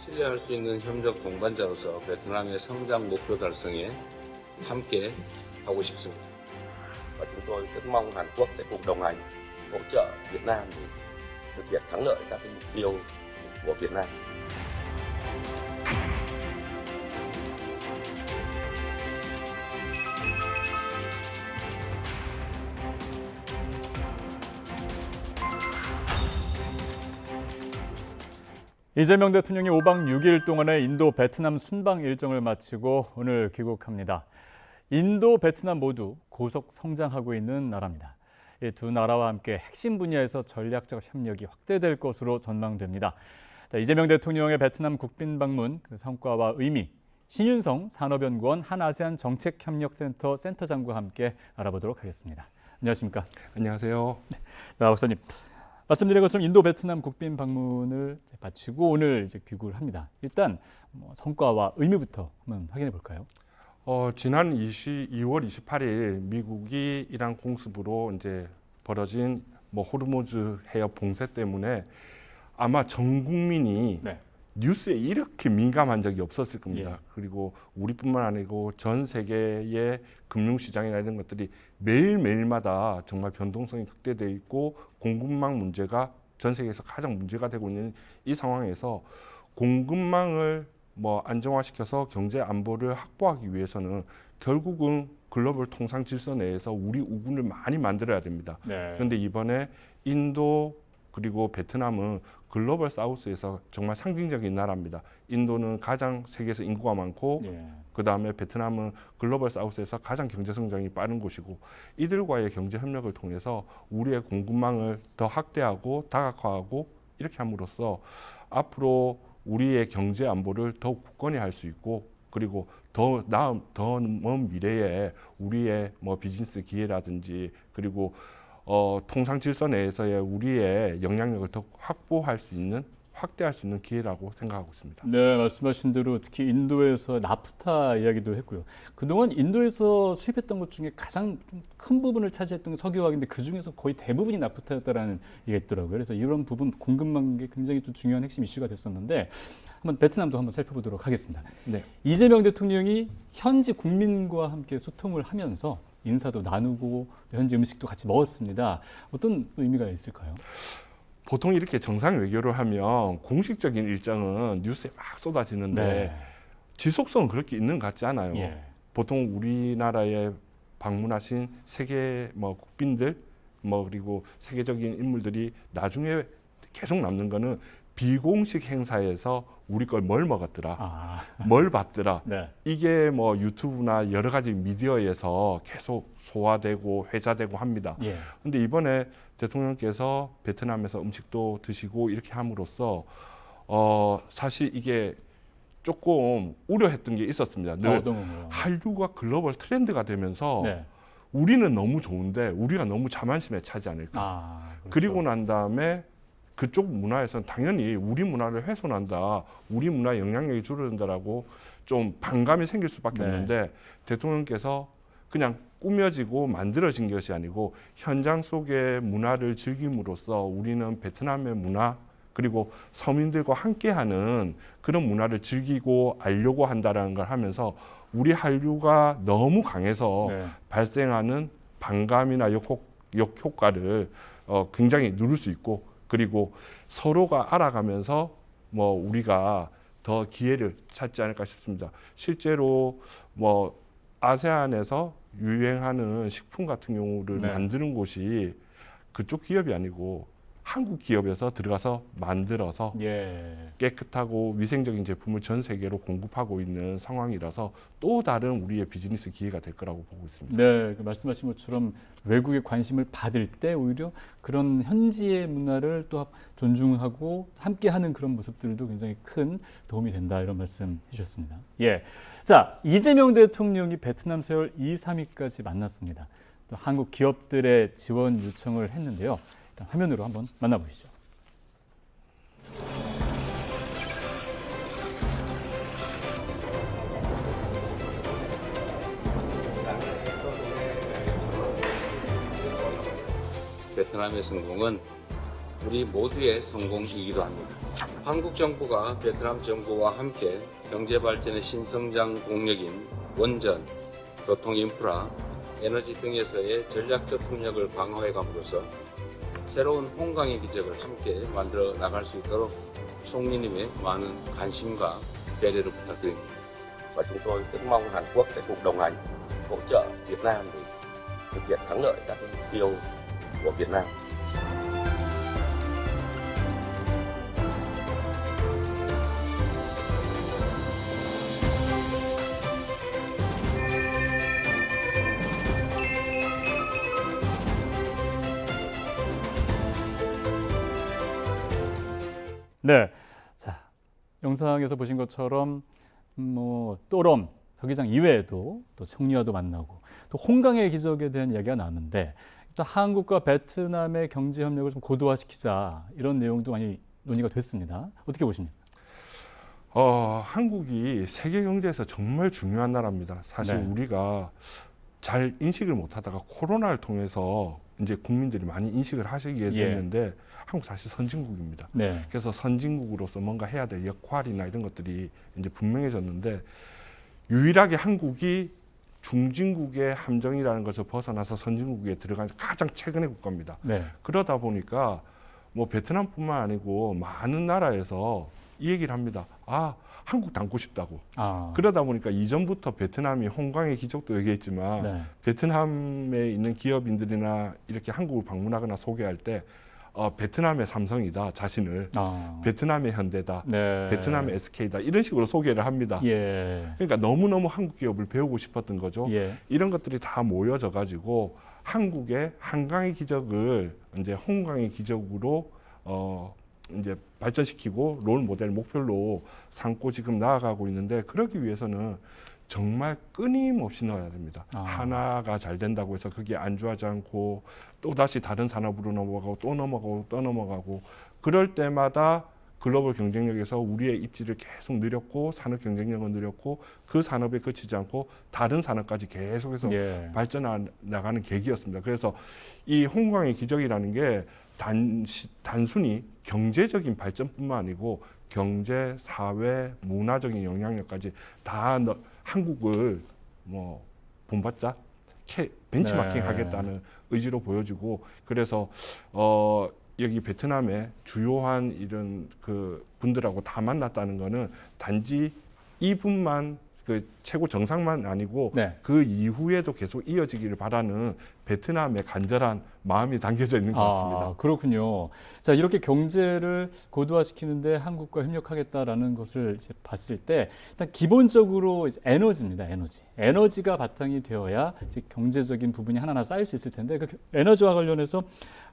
신뢰할 수 있는 협력 동반자로서 베트남의 성장 목표 달성에 함께 하고 싶습니다. Và chúng tôi rất mong Hàn Quốc sẽ cùng đồng hành, hỗ trợ Việt Nam để thực hiện thắng lợi các cái mục tiêu của Việt Nam. 이재명 대통령이 5박 6일 동안의 인도 베트남 순방 일정을 마치고 오늘 귀국합니다. 인도 베트남 모두 고속 성장하고 있는 나라입니다. 이 두 나라와 함께 핵심 분야에서 전략적 협력이 확대될 것으로 전망됩니다. 이재명 대통령의 베트남 국빈 방문 그 성과와 의미, 신윤성 산업연구원 한아세안 정책협력센터 센터장과 함께 알아보도록 하겠습니다. 안녕하십니까? 안녕하세요. 박사님. 말씀드린 것처럼 인도 베트남 국빈 방문을 마치고 오늘 이제 귀국을 합니다. 일단 성과와 의미부터 한번 확인해 볼까요? 지난 2월 28일 미국이 이란 공습으로 이제 벌어진 호르무즈 해협 봉쇄 때문에 아마 전 국민이 네. 뉴스에 이렇게 민감한 적이 없었을 겁니다. 예. 그리고 우리뿐만 아니고 전 세계의 금융시장이나 이런 것들이 매일매일마다 정말 변동성이 극대되어 있고 공급망 문제가 전 세계에서 가장 문제가 되고 있는 이 상황에서 공급망을 안정화시켜서 경제 안보를 확보하기 위해서는 결국은 글로벌 통상 질서 내에서 우리 우군을 많이 만들어야 됩니다. 네. 그런데 이번에 인도 그리고 베트남은 글로벌 사우스에서 정말 상징적인 나라입니다. 인도는 가장 세계에서 인구가 많고 예. 그다음에 베트남은 글로벌 사우스에서 가장 경제 성장이 빠른 곳이고 이들과의 경제 협력을 통해서 우리의 공급망을 더 확대하고 다각화하고 이렇게 함으로써 앞으로 우리의 경제 안보를 더욱 굳건히 할 수 있고 그리고 더 먼 미래에 우리의 비즈니스 기회라든지 그리고 통상 질서 내에서의 우리의 영향력을 더 확대할 수 있는 기회라고 생각하고 있습니다. 네, 말씀하신 대로 특히 인도에서 나프타 이야기도 했고요. 그동안 인도에서 수입했던 것 중에 가장 큰 부분을 차지했던 게 석유화학인데 그 중에서 거의 대부분이 나프타였다라는 얘기가 있더라고요. 그래서 이런 부분 공급망이 굉장히 또 중요한 핵심 이슈가 됐었는데 한번 베트남도 한번 살펴보도록 하겠습니다. 네. 이재명 대통령이 현지 국민과 함께 소통을 하면서 인사도 나누고 현지 음식도 같이 먹었습니다. 어떤 의미가 있을까요? 보통 이렇게 정상 외교를 하면 공식적인 일정은 뉴스에 막 쏟아지는데 네. 지속성은 그렇게 있는 것 같지 않아요. 예. 보통 우리나라에 방문하신 세계 국빈들 그리고 세계적인 인물들이 나중에 계속 남는 거는 비공식 행사에서 우리 걸 뭘 먹었더라, 뭘 봤더라. 네. 이게 유튜브나 여러 가지 미디어에서 계속 소화되고 회자되고 합니다. 예. 근데 이번에 대통령께서 베트남에서 음식도 드시고 이렇게 함으로써 사실 이게 조금 우려했던 게 있었습니다. 늘 한류가 글로벌 트렌드가 되면서 네. 우리는 너무 좋은데 우리가 너무 자만심에 차지 않을까. 그렇죠. 그리고 난 다음에 그쪽 문화에서는 당연히 우리 문화를 훼손한다, 우리 문화의 영향력이 줄어든다라고 좀 반감이 생길 수밖에 네. 없는데 대통령께서 그냥 꾸며지고 만들어진 것이 아니고 현장 속의 문화를 즐김으로써 우리는 베트남의 문화 그리고 서민들과 함께하는 그런 문화를 즐기고 알려고 한다는 걸 하면서 우리 한류가 너무 강해서 네. 발생하는 반감이나 역효과를 굉장히 누릴 수 있고 그리고 서로가 알아가면서 우리가 더 기회를 찾지 않을까 싶습니다. 실제로 아세안에서 유행하는 식품 같은 경우를 네. 만드는 곳이 그쪽 기업이 아니고 한국 기업에서 들어가서 만들어서 예. 깨끗하고 위생적인 제품을 전 세계로 공급하고 있는 상황이라서 또 다른 우리의 비즈니스 기회가 될 거라고 보고 있습니다. 네, 말씀하신 것처럼 외국의 관심을 받을 때 오히려 그런 현지의 문화를 또 존중하고 함께하는 그런 모습들도 굉장히 큰 도움이 된다 이런 말씀 해주셨습니다. 예, 자 이재명 대통령이 베트남 세월 2, 3위까지 만났습니다. 또 한국 기업들의 지원 요청을 했는데요. 일단 화면으로 한번 만나보시죠. 베트남의 성공은 우리 모두의 성공이기도 합니다. 한국 정부가 베트남 정부와 함께 경제 발전의 신성장 동력인 원전, 교통 인프라, 에너지 등에서의 전략적 협력을 강화해 감으로써 새로운 홍강의 기적을 함께 만들어 나갈 수 있도록 총리님의 많은 관심과 배려를 부탁드립니다. Và chúng tôi rất mong Hàn Quốc sẽ cùng đồng hành, hỗ trợ Việt Nam để thực hiện thắng lợi các cái mục tiêu của Việt Nam. 네, 자 영상에서 보신 것처럼 또롬 서기장 이외에도 또 총리와도 만나고 또 홍강의 기적에 대한 이야기가 나왔는데 또 한국과 베트남의 경제 협력을 좀 고도화시키자 이런 내용도 많이 논의가 됐습니다. 어떻게 보십니까? 한국이 세계 경제에서 정말 중요한 나라입니다. 사실 네. 우리가 잘 인식을 못하다가 코로나를 통해서 이제 국민들이 많이 인식을 하시게 됐는데 한국 사실 선진국입니다. 네. 그래서 선진국으로서 뭔가 해야 될 역할이나 이런 것들이 이제 분명해졌는데 유일하게 한국이 중진국의 함정이라는 것을 벗어나서 선진국에 들어간 가장 최근의 국가입니다. 네. 그러다 보니까 뭐 베트남뿐만 아니고 많은 나라에서 이 얘기를 합니다. 한국 닮고 싶다고. 그러다 보니까 이전부터 베트남이 홍강의 기적도 얘기했지만 네. 베트남에 있는 기업인들이나 이렇게 한국을 방문하거나 소개할 때 베트남의 삼성이다 자신을 베트남의 현대다 네. 베트남의 SK다 이런 식으로 소개를 합니다. 예. 그러니까 너무너무 한국 기업을 배우고 싶었던 거죠. 예. 이런 것들이 다 모여져 가지고 한국의 한강의 기적을 이제 홍강의 기적으로 이제 발전시키고 롤 모델 목표로 삼고 지금 나아가고 있는데 그러기 위해서는 정말 끊임없이 넣어야 됩니다. 하나가 잘 된다고 해서 그게 안주하지 않고 또다시 다른 산업으로 넘어가고 또 넘어가고 또 넘어가고 그럴 때마다 글로벌 경쟁력에서 우리의 입지를 계속 늘렸고 산업 경쟁력은 늘렸고 그 산업에 그치지 않고 다른 산업까지 계속해서 발전해 나가는 계기였습니다. 그래서 이 홍강의 기적이라는 게 단순히 경제적인 발전뿐만 아니고 경제, 사회, 문화적인 영향력까지 다 한국을 본받자 벤치마킹 하겠다는 의지로 보여지고 그래서 여기 베트남의 주요한 이런 그 분들하고 다 만났다는 거는 단지 이분만 그 최고 정상만 아니고 그 이후에도 계속 이어지기를 바라는 베트남의 간절한 마음이 담겨져 있는 것 같습니다. 그렇군요. 자, 이렇게 경제를 고도화시키는데 한국과 협력하겠다라는 것을 이제 봤을 때 일단 기본적으로 이제 에너지입니다. 에너지가 바탕이 되어야 이제 경제적인 부분이 하나하나 쌓일 수 있을 텐데 그 에너지와 관련해서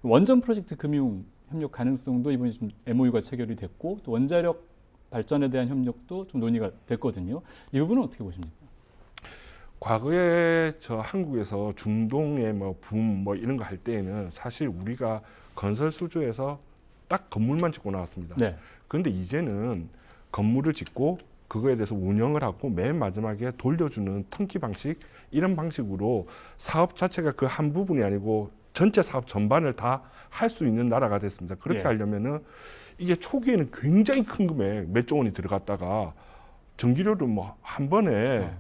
원전 프로젝트 금융 협력 가능성도 이번에 좀 MOU가 체결이 됐고 또 원자력 발전에 대한 협력도 좀 논의가 됐거든요. 이 부분은 어떻게 보십니까? 과거에 한국에서 중동의 붐 이런 거 할 때에는 사실 우리가 건설 수주에서 딱 건물만 짓고 나왔습니다. 그런데 이제는 건물을 짓고 그거에 대해서 운영을 하고 맨 마지막에 돌려주는 턴키 방식 이런 방식으로 사업 자체가 그 한 부분이 아니고 전체 사업 전반을 다 할 수 있는 나라가 됐습니다. 그렇게 하려면은 이게 초기에는 굉장히 큰 금액 몇조 원이 들어갔다가 전기료를 한 번에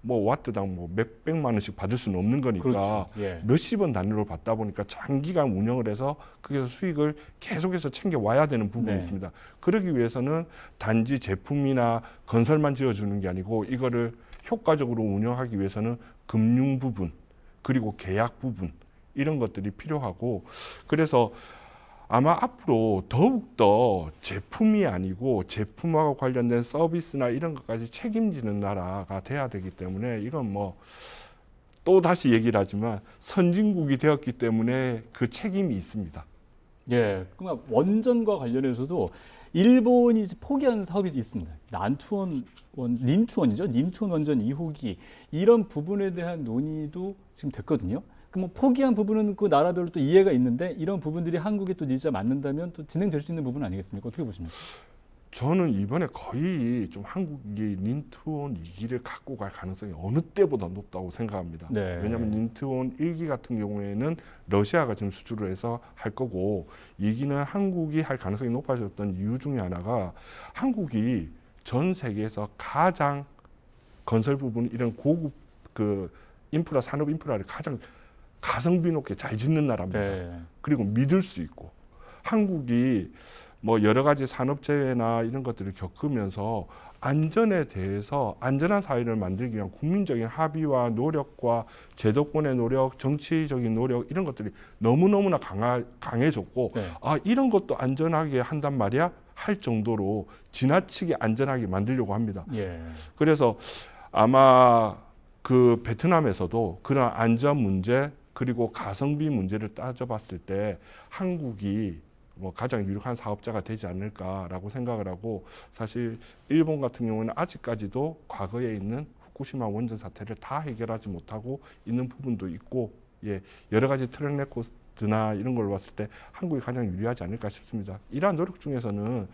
와트당 몇백만 원씩 받을 수는 없는 거니까 몇십 원 단위로 받다 보니까 장기간 운영을 해서 거기서 수익을 계속해서 챙겨 와야 되는 부분이 있습니다. 그러기 위해서는 단지 제품이나 건설만 지어주는 게 아니고 이거를 효과적으로 운영하기 위해서는 금융 부분 그리고 계약 부분 이런 것들이 필요하고 그래서 아마 앞으로 더욱더 제품이 아니고 제품하고 관련된 서비스나 이런 것까지 책임지는 나라가 돼야 되기 때문에 이건 또 다시 얘기를 하지만 선진국이 되었기 때문에 그 책임이 있습니다. 그러니까 원전과 관련해서도 일본이 포기한 사업이 있습니다. 님투원이죠. 님투원 원전 2호기 이런 부분에 대한 논의도 지금 됐거든요. 그럼 포기한 부분은 그 나라별로 또 이해가 있는데 이런 부분들이 한국에 또 니즈가 맞는다면 또 진행될 수 있는 부분 아니겠습니까? 어떻게 보십니까? 저는 이번에 거의 좀 한국이 린트온 2기를 갖고 갈 가능성이 어느 때보다 높다고 생각합니다. 네. 왜냐하면 린트온 1기 같은 경우에는 러시아가 지금 수주를 해서 할 거고 2기는 한국이 할 가능성이 높아졌던 이유 중에 하나가 한국이 전 세계에서 가장 건설 부분 이런 고급 그 인프라 산업 인프라를 가장 가성비 높게 잘 짓는 나라입니다. 네. 그리고 믿을 수 있고 한국이 뭐 여러 가지 산업재해나 이런 것들을 겪으면서 안전에 대해서 안전한 사회를 만들기 위한 국민적인 합의와 노력과 제도권의 노력, 정치적인 노력 이런 것들이 너무너무나 강해졌고 네. 아 이런 것도 안전하게 한단 말이야 할 정도로 지나치게 안전하게 만들려고 합니다. 예. 그래서 아마 그 베트남에서도 그런 안전 문제 그리고 가성비 문제를 따져봤을 때 한국이 뭐 가장 유력한 사업자가 되지 않을까라고 생각을 하고 사실 일본 같은 경우는 아직까지도 과거에 있는 후쿠시마 원전 사태를 다 해결하지 못하고 있는 부분도 있고 예 여러 가지 트랙 코스트나 이런 걸 봤을 때 한국이 가장 유리하지 않을까 싶습니다. 이러한 노력 중에서는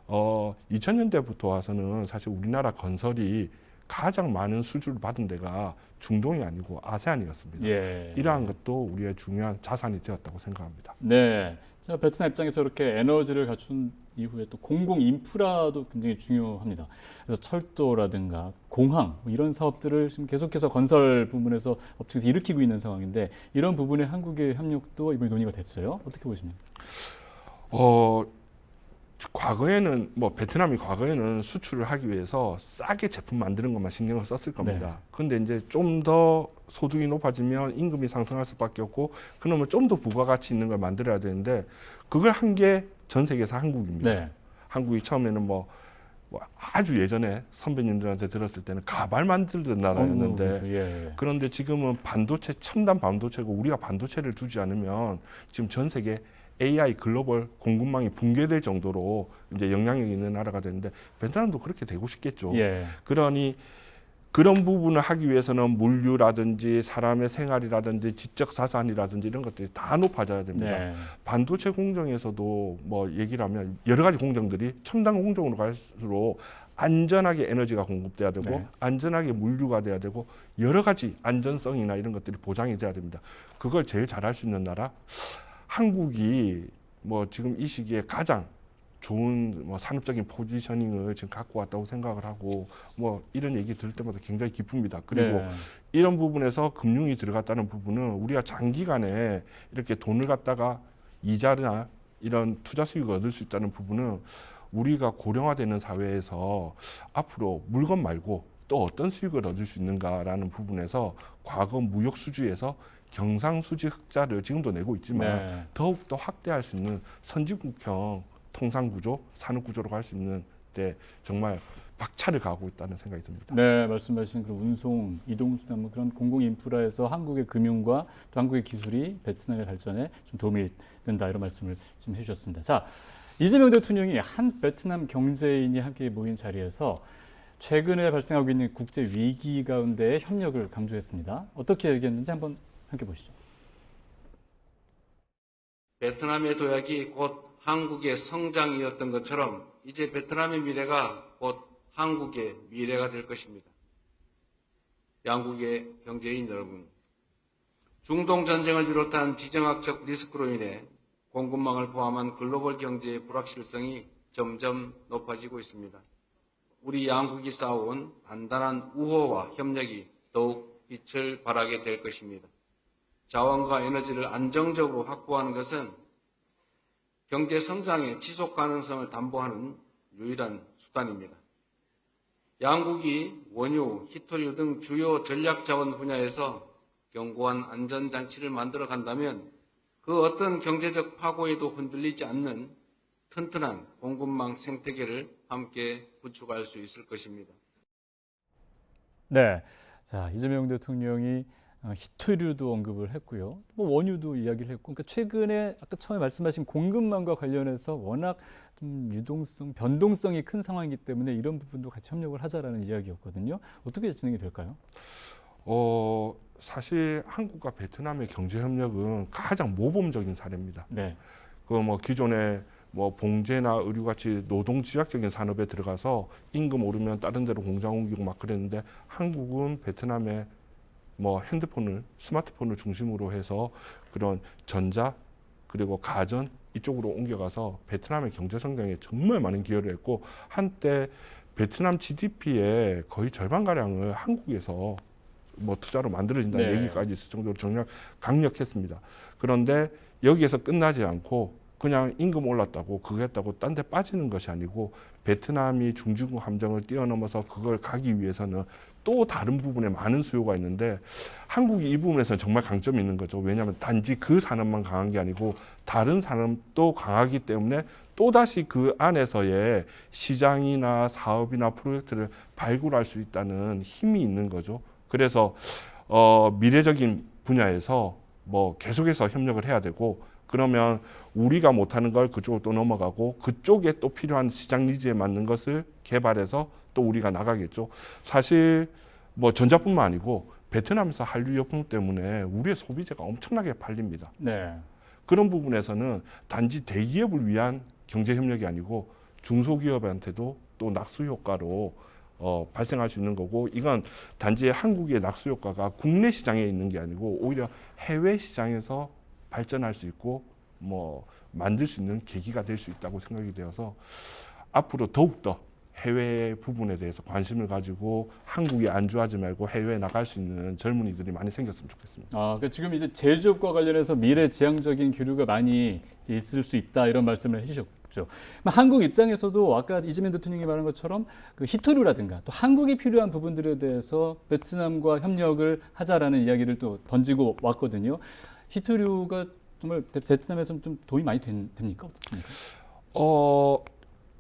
2000년대부터 와서는 사실 우리나라 건설이 가장 많은 수주를 받은 데가 중동이 아니고 아세안이었습니다. 예. 이러한 것도 우리의 중요한 자산이 되었다고 생각합니다. 네. 자, 베트남 입장에서 이렇게 에너지를 갖춘 이후에 또 공공 인프라도 굉장히 중요합니다. 그래서 철도라든가 공항 뭐 이런 사업들을 지금 계속해서 건설 부문에서 업체에서 일으키고 있는 상황인데 이런 부분에 한국의 협력도 이번에 논의가 됐어요. 어떻게 보십니까? 과거에는 뭐 베트남이 과거에는 수출을 하기 위해서 싸게 제품 만드는 것만 신경을 썼을 겁니다. 그런데 이제 좀 더 소득이 높아지면 임금이 상승할 수밖에 없고 그러면 좀 더 부가가치 있는 걸 만들어야 되는데 그걸 한 게 전 세계에서 한국입니다. 네. 한국이 처음에는 뭐 아주 예전에 선배님들한테 들었을 때는 가발 만들던 나라였는데 그렇죠. 예. 그런데 지금은 반도체 첨단 반도체고 우리가 반도체를 두지 않으면 지금 전 세계 AI 글로벌 공급망이 붕괴될 정도로 이제 영향력이 있는 나라가 되는데 베트남도 그렇게 되고 싶겠죠. 예. 그러니 그런 부분을 하기 위해서는 물류라든지 사람의 생활이라든지 지적 자산이라든지 이런 것들이 다 높아져야 됩니다. 네. 반도체 공정에서도 뭐 얘기를 하면 여러 가지 공정들이 첨단 공정으로 갈수록 안전하게 에너지가 공급돼야 되고 네. 안전하게 물류가 돼야 되고 여러 가지 안전성이나 이런 것들이 보장이 돼야 됩니다. 그걸 제일 잘할 수 있는 나라 한국이 뭐 지금 이 시기에 가장 좋은 뭐 산업적인 포지셔닝을 지금 갖고 왔다고 생각을 하고 뭐 이런 얘기 들을 때마다 굉장히 기쁩니다. 그리고 네. 이런 부분에서 금융이 들어갔다는 부분은 우리가 장기간에 이렇게 돈을 갖다가 이자나 이런 투자 수익을 얻을 수 있다는 부분은 우리가 고령화되는 사회에서 앞으로 물건 말고 또 어떤 수익을 얻을 수 있는가라는 부분에서 과거 무역 수주에서 경상수지 흑자를 지금도 내고 있지만 네. 더욱더 확대할 수 있는 선진국형 통상구조, 산업구조로 갈 수 있는 데 정말 박차를 가하고 있다는 생각이 듭니다. 네, 말씀하신 그 운송, 이동수단 뭐 그런 공공 인프라에서 한국의 금융과 또 한국의 기술이 베트남의 발전에 좀 도움이 된다 이런 말씀을 좀 해주셨습니다. 자, 이재명 대통령이 한 베트남 경제인이 함께 모인 자리에서 최근에 발생하고 있는 국제 위기 가운데 협력을 강조했습니다. 어떻게 얘기했는지 한번 함께 보시죠. 베트남의 도약이 곧 한국의 성장이었던 것처럼 이제 베트남의 미래가 곧 한국의 미래가 될 것입니다. 양국의 경제인 여러분, 중동 전쟁을 비롯한 지정학적 리스크로 인해 공급망을 포함한 글로벌 경제의 불확실성이 점점 높아지고 있습니다. 우리 양국이 쌓아온 단단한 우호와 협력이 더욱 빛을 발하게 될 것입니다. 자원과 에너지를 안정적으로 확보하는 것은 경제 성장의 지속 가능성을 담보하는 유일한 수단입니다. 양국이 원유, 히토류 등 주요 전략 자원 분야에서 견고한 안전장치를 만들어 간다면 그 어떤 경제적 파고에도 흔들리지 않는 튼튼한 공급망 생태계를 함께 구축할 수 있을 것입니다. 네, 자 이재명 대통령이 히토류도 언급을 했고요. 뭐 원유도 이야기를 했고, 그러니까 최근에 아까 처음에 말씀하신 공급망과 관련해서 워낙 좀 유동성, 변동성이 큰 상황이기 때문에 이런 부분도 같이 협력을 하자라는 이야기였거든요. 어떻게 진행이 될까요? 사실 한국과 베트남의 경제 협력은 가장 모범적인 사례입니다. 네, 그 뭐 기존에 뭐 봉제나 의류 같이 노동 집약적인 산업에 들어가서 임금 오르면 다른 데로 공장 옮기고 막 그랬는데 한국은 베트남에 뭐 핸드폰을 스마트폰을 중심으로 해서 그런 전자 그리고 가전 이쪽으로 옮겨가서 베트남의 경제 성장에 정말 많은 기여를 했고 한때 베트남 GDP의 거의 절반 가량을 한국에서 뭐 투자로 만들어진다는 네. 얘기까지 있을 정도로 정말 강력했습니다. 그런데 여기에서 끝나지 않고 그냥 임금 올랐다고 그거 했다고 딴 데 빠지는 것이 아니고 베트남이 중진국 함정을 뛰어넘어서 그걸 가기 위해서는 또 다른 부분에 많은 수요가 있는데 한국이 이 부분에서는 정말 강점이 있는 거죠. 왜냐하면 단지 그 산업만 강한 게 아니고 다른 산업도 강하기 때문에 또다시 그 안에서의 시장이나 사업이나 프로젝트를 발굴할 수 있다는 힘이 있는 거죠. 그래서 미래적인 분야에서 뭐 계속해서 협력을 해야 되고 그러면 우리가 못하는 걸 그쪽으로 또 넘어가고 그쪽에 또 필요한 시장 니즈에 맞는 것을 개발해서 또 우리가 나가겠죠. 사실 뭐 전자뿐만 아니고 베트남에서 한류 역풍 때문에 우리의 소비재가 엄청나게 팔립니다. 네. 그런 부분에서는 단지 대기업을 위한 경제 협력이 아니고 중소기업한테도 또 낙수 효과로 발생할 수 있는 거고 이건 단지 한국의 낙수 효과가 국내 시장에 있는 게 아니고 오히려 해외 시장에서 발전할 수 있고 뭐 만들 수 있는 계기가 될 수 있다고 생각이 되어서 앞으로 더욱더 해외 부분에 대해서 관심을 가지고 한국에 안주하지 말고 해외에 나갈 수 있는 젊은이들이 많이 생겼으면 좋겠습니다. 그러니까 지금 이제 제조업과 관련해서 미래지향적인 기류가 많이 있을 수 있다 이런 말씀을 해주셨죠. 한국 입장에서도 아까 이재명 대통령이 말한 것처럼 그 히토류라든가 또 한국이 필요한 부분들에 대해서 베트남과 협력을 하자라는 이야기를 또 던지고 왔거든요. 히토류가 정말 베트남에서는 좀 도움이 많이 됩니까? 어떻습니까?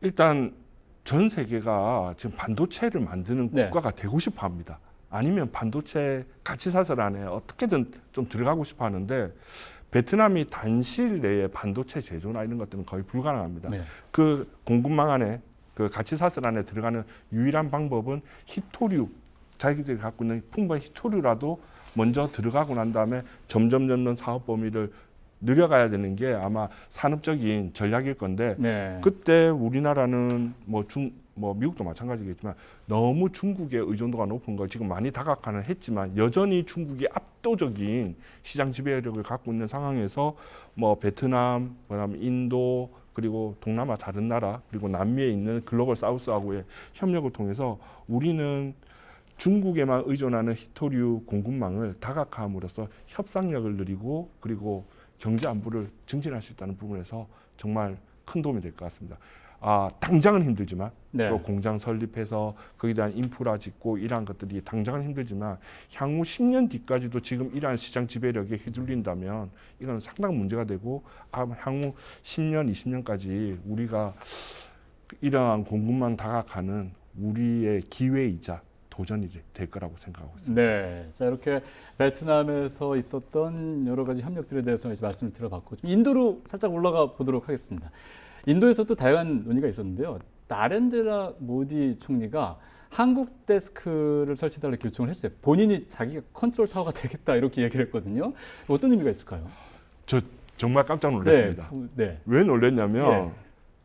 일단 전 세계가 지금 반도체를 만드는 네. 국가가 되고 싶어 합니다. 아니면 반도체 가치사슬 안에 어떻게든 좀 들어가고 싶어 하는데 베트남이 단시일 내에 반도체 제조나 이런 것들은 거의 불가능합니다. 네. 그 공급망 안에 그 가치사슬 안에 들어가는 유일한 방법은 히토류 자기들이 갖고 있는 풍부한 히토류라도 먼저 들어가고 난 다음에 점점 사업 범위를 늘려가야 되는 게 아마 산업적인 전략일 건데 네. 그때 우리나라는 뭐 미국도 마찬가지겠지만 너무 중국의 의존도가 높은 걸 지금 많이 다각화는 했지만 여전히 중국이 압도적인 시장 지배력을 갖고 있는 상황에서 뭐 베트남, 그다음 인도 그리고 동남아 다른 나라 그리고 남미에 있는 글로벌 사우스하고의 협력을 통해서 우리는 중국에만 의존하는 히토류 공급망을 다각화함으로써 협상력을 늘리고 그리고 경제 안보를 증진할 수 있다는 부분에서 정말 큰 도움이 될 것 같습니다. 당장은 힘들지만 네. 또 공장 설립해서 거기에 대한 인프라 짓고 이러한 것들이 당장은 힘들지만 향후 10년 뒤까지도 지금 이러한 시장 지배력에 휘둘린다면 이건 상당한 문제가 되고 향후 10년, 20년까지 우리가 이러한 공급망 다각화는 우리의 기회이자 도전이 될 거라고 생각하고 있습니다. 네, 자 이렇게 베트남에서 있었던 여러 가지 협력들에 대해서 이제 말씀을 들어봤고 좀 인도로 살짝 올라가 보도록 하겠습니다. 인도에서도 다양한 논의가 있었는데요. 나렌드라 모디 총리가 한국 데스크를 설치해달라고 요청을 했어요. 본인이 자기가 컨트롤 타워가 되겠다 이렇게 얘기를 했거든요. 어떤 의미가 있을까요? 저 정말 깜짝 놀랐습니다. 네. 왜 놀랐냐면 예.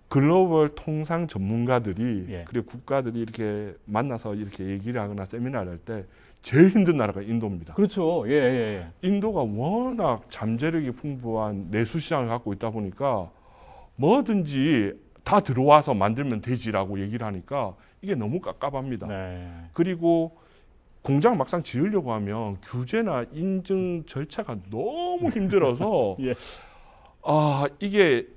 글로벌 통상 전문가들이 예. 그리고 국가들이 이렇게 만나서 이렇게 얘기를 하거나 세미나를 할 때 제일 힘든 나라가 인도입니다. 그렇죠. 예. 인도가 워낙 잠재력이 풍부한 내수 시장을 갖고 있다 보니까 뭐든지 다 들어와서 만들면 되지라고 얘기를 하니까 이게 너무 깝깝합니다. 네. 그리고 공장 막상 지으려고 하면 규제나 인증 절차가 너무 힘들어서 예. 이게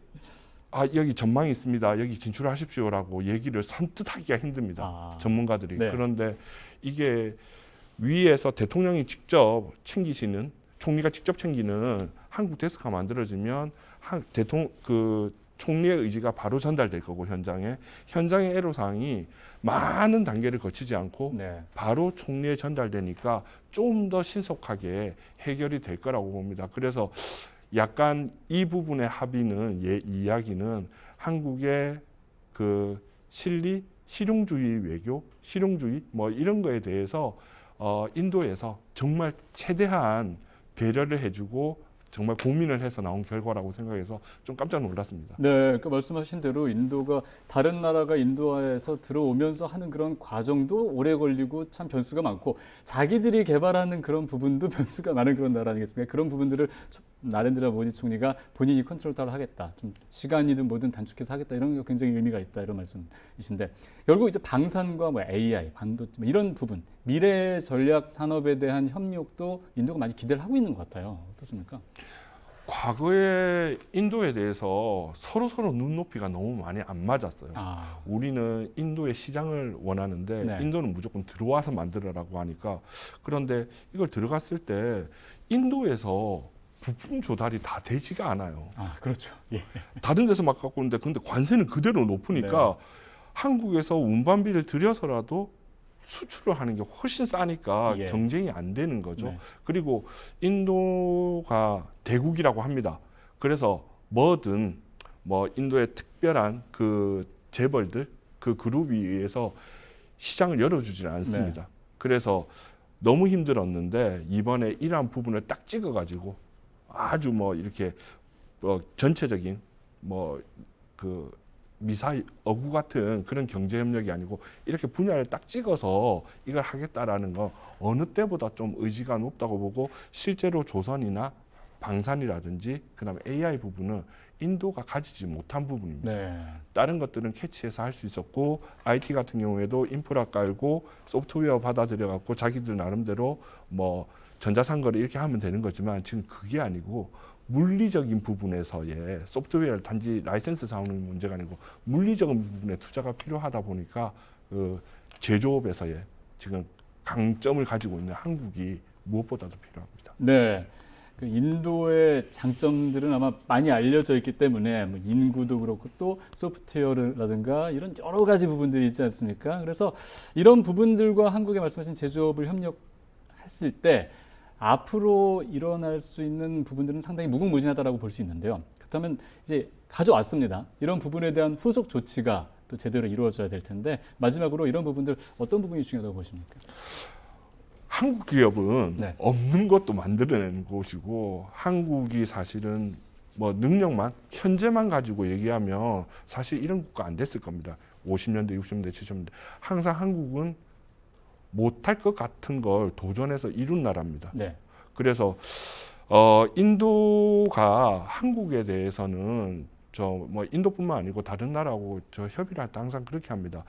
여기 전망이 있습니다. 여기 진출하십시오라고 얘기를 선뜻하기가 힘듭니다. 전문가들이. 네. 그런데 이게 위에서 대통령이 직접 챙기시는 총리가 직접 챙기는 한국 데스크가 만들어지면 총리의 의지가 바로 전달될 거고 현장의 애로사항이 많은 단계를 거치지 않고 네. 바로 총리에 전달되니까 좀 더 신속하게 해결이 될 거라고 봅니다. 그래서 약간 이 부분의 합의는 이야기는 한국의 그 실용주의 외교, 실용주의 뭐 이런 거에 대해서 인도에서 정말 최대한 배려를 해주고 정말 고민을 해서 나온 결과라고 생각해서 좀 깜짝 놀랐습니다. 네, 그 말씀하신 대로 인도가 다른 나라가 인도화에서 들어오면서 하는 그런 과정도 오래 걸리고 참 변수가 많고 자기들이 개발하는 그런 부분도 변수가 많은 그런 나라 아니겠습니까? 그런 부분들을 나렌드라 모디 총리가 본인이 컨트롤을 하겠다. 좀 시간이든 뭐든 단축해서 하겠다. 이런 게 굉장히 의미가 있다. 이런 말씀이신데 결국 이제 방산과 뭐 AI, 반도체 뭐 이런 부분, 미래 전략 산업에 대한 협력도 인도가 많이 기대를 하고 있는 것 같아요. 어떻습니까? 과거에 인도에 대해서 서로 눈높이가 너무 많이 안 맞았어요. 우리는 인도의 시장을 원하는데 네. 인도는 무조건 들어와서 만들어라고 하니까 그런데 이걸 들어갔을 때 인도에서 부품 조달이 다 되지가 않아요. 그렇죠. 예. 다른 데서 막 갖고 오는데 근데 관세는 그대로 높으니까 네. 한국에서 운반비를 들여서라도 수출을 하는 게 훨씬 싸니까 예. 경쟁이 안 되는 거죠. 네. 그리고 인도가 대국이라고 합니다. 그래서 뭐든 뭐 인도의 특별한 그 재벌들 그 그룹에 의해서 시장을 열어주지는 않습니다. 네. 그래서 너무 힘들었는데 이번에 이러한 부분을 딱 찍어가지고 아주 뭐 이렇게 전체적인 뭐 그 미사일 어구 같은 그런 경제 협력이 아니고 이렇게 분야를 딱 찍어서 이걸 하겠다라는 건 어느 때보다 좀 의지가 높다고 보고 실제로 조선이나 방산이라든지 그다음에 AI 부분은 인도가 가지지 못한 부분입니다. 네. 다른 것들은 캐치해서 할 수 있었고 IT 같은 경우에도 인프라 깔고 소프트웨어 받아들여 갖고 자기들 나름대로 뭐 전자상거래 이렇게 하면 되는 거지만 지금 그게 아니고 물리적인 부분에서의 소프트웨어를 단지 라이센스 사오는 문제가 아니고 물리적인 부분에 투자가 필요하다 보니까 그 제조업에서의 지금 강점을 가지고 있는 한국이 무엇보다도 필요합니다. 네. 그 인도의 장점들은 아마 많이 알려져 있기 때문에 뭐 인구도 그렇고 또 소프트웨어라든가 이런 여러 가지 부분들이 있지 않습니까? 그래서 이런 부분들과 한국의 말씀하신 제조업을 협력했을 때 앞으로 일어날 수 있는 부분들은 상당히 무궁무진하다라고 볼 수 있는데요. 그렇다면 이제 가져왔습니다. 이런 부분에 대한 후속 조치가 또 제대로 이루어져야 될 텐데 마지막으로 이런 부분들 어떤 부분이 중요하다고 보십니까? 한국 기업은 네. 없는 것도 만들어내는 곳이고 한국이 사실은 뭐 능력만 현재만 가지고 얘기하면 사실 이런 국가 안 됐을 겁니다. 50년대, 60년대, 70년대 항상 한국은 못할 것 같은 걸 도전해서 이룬 나라입니다. 네. 그래서 인도가 한국에 대해서는 뭐 인도뿐만 아니고 다른 나라하고 협의를 할 때 항상 그렇게 합니다.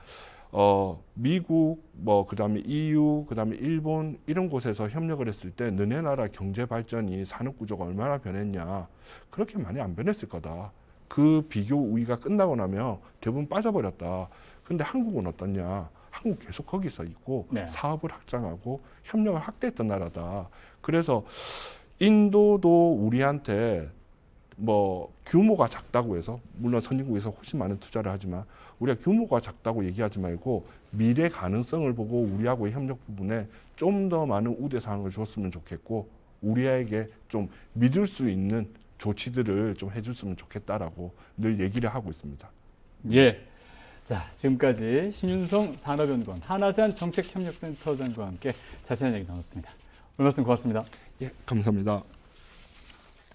미국, 뭐 그다음에 EU, 그다음에 일본 이런 곳에서 협력을 했을 때 너네 나라 경제 발전이 산업 구조가 얼마나 변했냐 그렇게 많이 안 변했을 거다. 그 비교 우위가 끝나고 나면 대부분 빠져버렸다. 근데 한국은 어떻냐? 한국 계속 거기서 있고 네. 사업을 확장하고 협력을 확대했던 나라다. 그래서 인도도 우리한테 뭐 규모가 작다고 해서 물론 선진국에서 훨씬 많은 투자를 하지만 우리가 규모가 작다고 얘기하지 말고 미래 가능성을 보고 우리하고의 협력 부분에 좀 더 많은 우대사항을 줬으면 좋겠고 우리에게 좀 믿을 수 있는 조치들을 좀 해줬으면 좋겠다라고 늘 얘기를 하고 있습니다. 예. 자, 지금까지 신윤성 산업연구원 한아세안 정책협력센터장과 함께 자세한 얘기 나눴습니다. 오늘 말씀 고맙습니다. 예, 감사합니다.